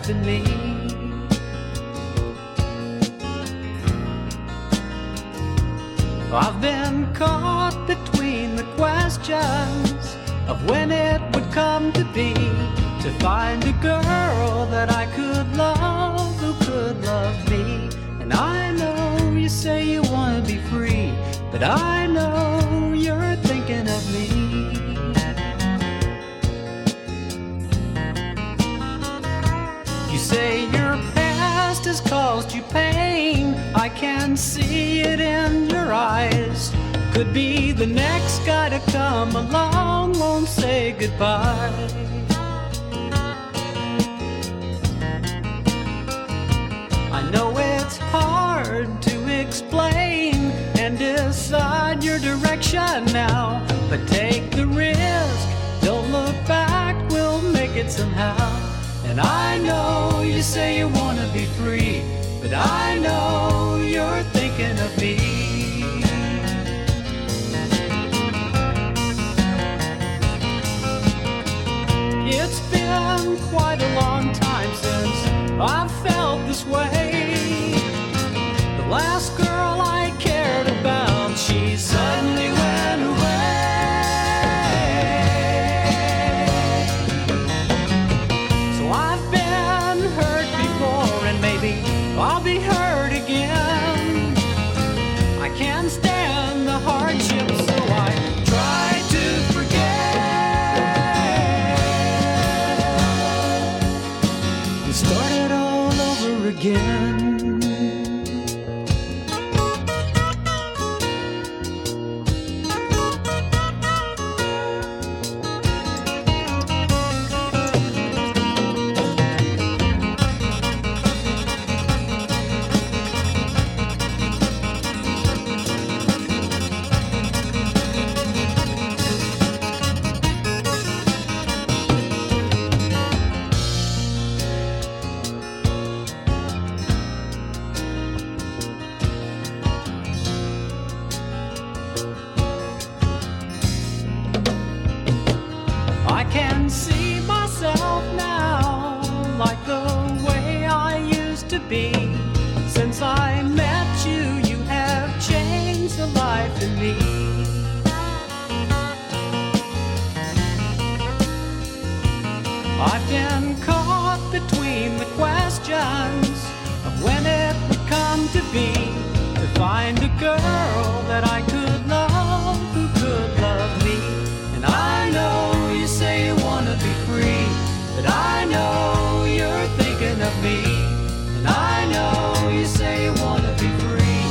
life in me. I've been caught between the questions of when it would come to be, to find a girl that I could love, who could love me. And I know you say you want to be free, but I know you're thinking of me. You say your past has caused you pain, I can see it in your eyes. Could be the next guy to come along won't say goodbye. I know it's hard to explain and decide your direction now, but take the risk, don't look back, we'll make it somehow. And I know you say you want to be free, but I know you're thinking of me. It's been quite a long time since I've felt this way. The last girl I cared about, she suddenly went away. So I've been hurt before, and maybe I'll be hurt again. I can't stand the hardship, so I try to forget and start it all over again. I can see myself now like the way I used to be. Since I met you, you have changed the life in me. I've been caught between the questions of when it would come to be, to find a girl that I could love, who could love me. And I know you say you want to be free, but I know you're thinking of me. And I know you say you want to be free,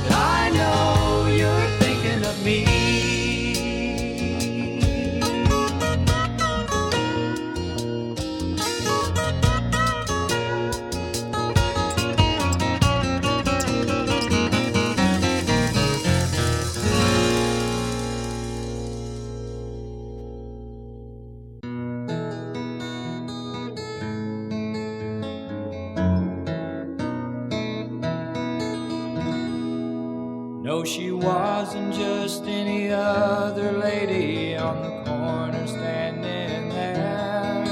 but I know you're thinking of me. No, she wasn't just any other lady on the corner standing there.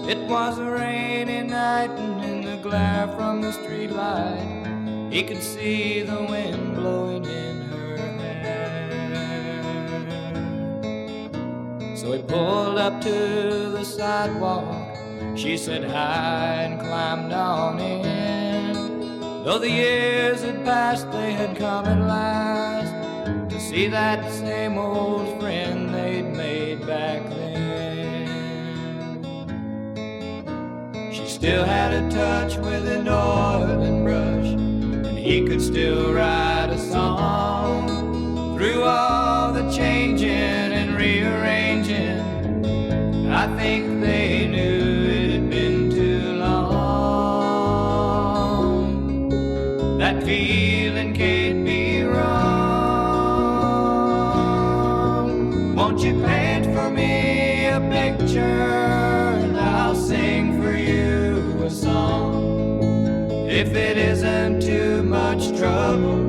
It was a rainy night, and in the glare from the streetlight, he could see the wind blowing in her hair. So he pulled up to the sidewalk. She said hi and climbed on in. Though the years had passed, they had come at last to see that same old friend they'd made back then. She still had a touch with an oiling brush, and he could still write a song. Through all the changing and rearranging, I think they knew it had been too long. That feeling can't be wrong. Won't you paint for me a picture, and I'll sing for you a song. If it isn't too much trouble,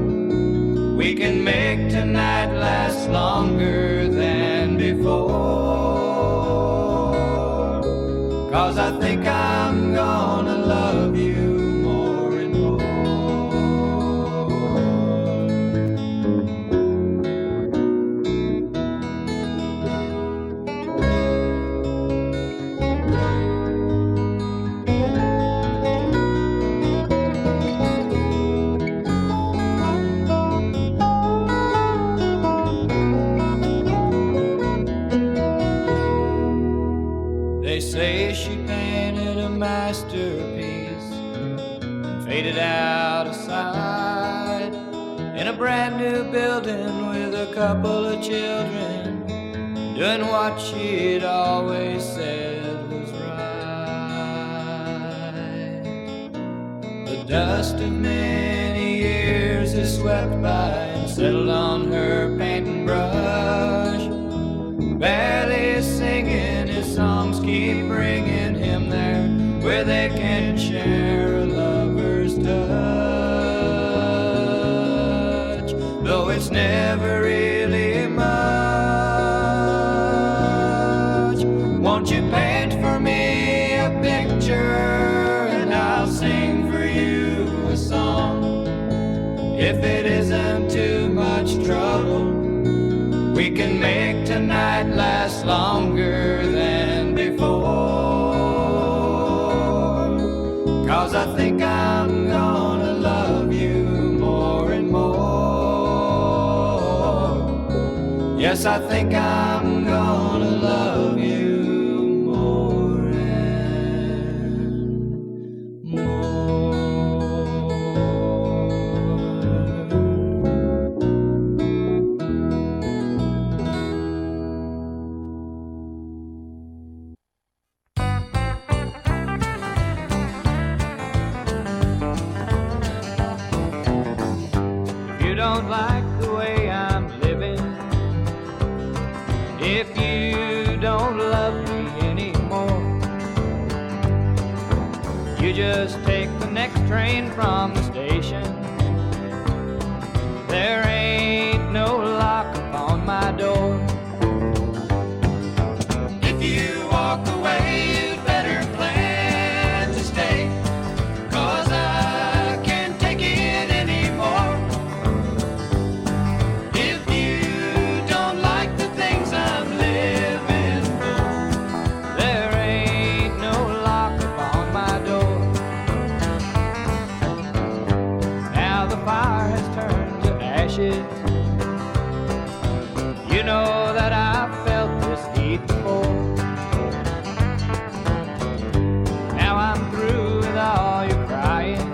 we can make tonight last longer than before. 'Cause I think I'm gonna love couple of children, doing what she'd always said was right. The dust of many years has swept by and settled on her painting brush. Barely singing, his songs keep bringing him there where they can share a lover's touch. Though it's never really much, won't you paint for me a picture and I'll sing for you a song. If it isn't too much trouble, we can make tonight last longer than before. 'Cause I think I'm gonna love you more and more. Yes, I think I'm gonna love you more and more. Don't like the way I'm living, if you don't love me anymore, you just take the next train from the station. There ain't no lock upon my door. If you walk away, you'd better plan to stay, 'cause I can't take it anymore. You know that I've felt this heat before. Now I'm through with all your crying.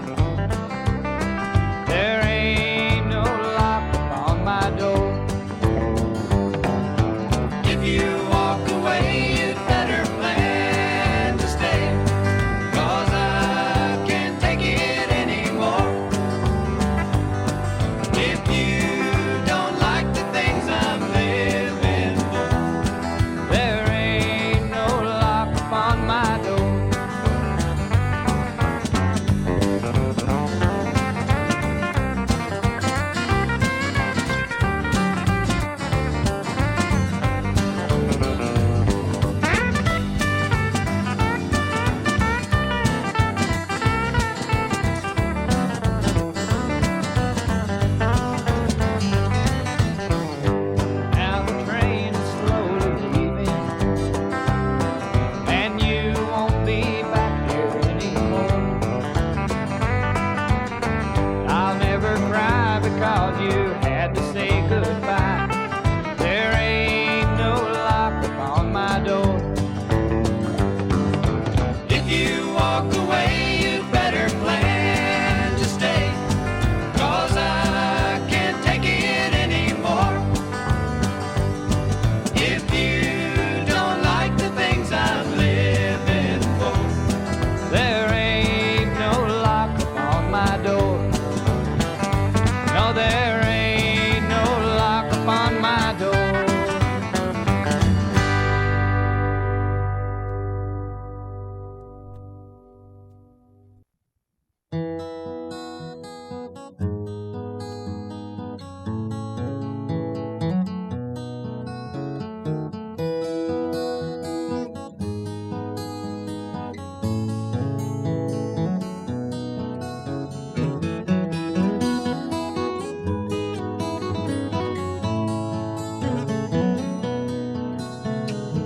There ain't no lock upon my door. If you walk away, you'd better plan to stay, 'cause I can't take it anymore. If you because you had to say goodbye. There ain't no lock upon my door. If you walk away, you'd better plan to stay, 'cause I can't take it anymore. If you don't like the things I'm living for, there ain't no lock upon my door. No, there ain't no lock upon my door.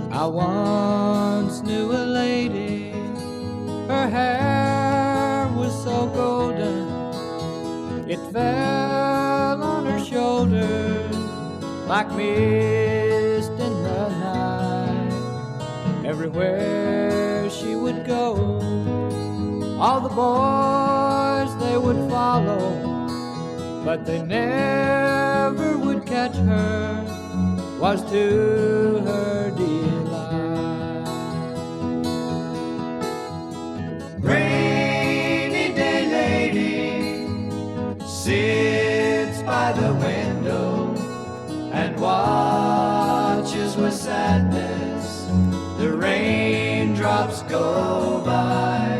I once knew a lady, her hair was so golden, it fell on her shoulders like mist in the night. Everywhere she would go, all the boys they would follow, but they never would catch her. was to her delight. Rainy day lady sits by the window and watches with sadness the raindrops go by,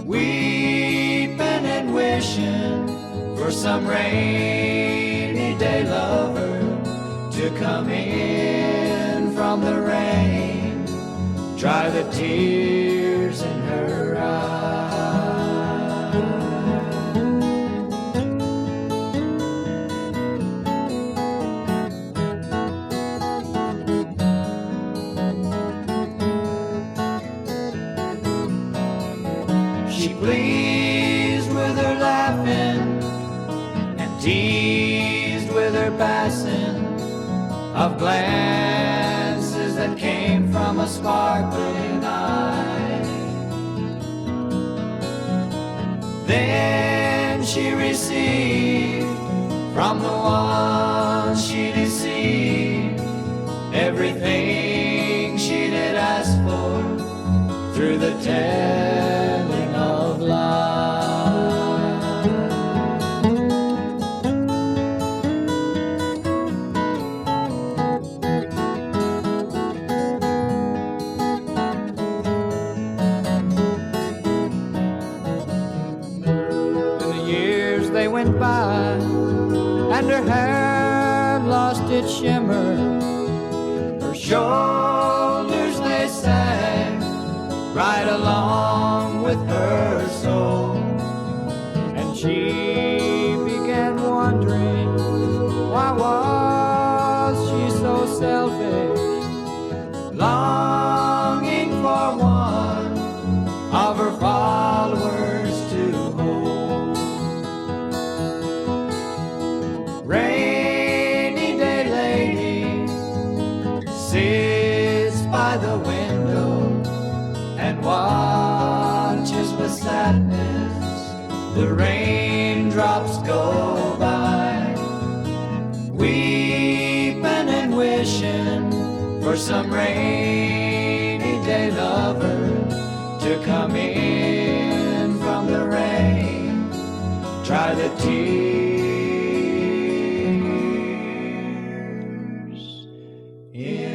weeping and wishing for some rainy day lover to come in from the rain, dry the tears in her eyes. She pleased with her laughing and teased with her passing of glances that came from a sparkling eye. Then she received from the one she deceived everything she did ask for through the telling of lies. They went by, and her hair lost its shimmer. Her shoulders they sang right along with her soul, and she began wondering why was she so selfish, longing for one of her followers to hold. Rainy day lady sits by the window and watches with sadness the raindrops go by, weeping and wishing for some rainy day lover to come in from the rain, dry the tears in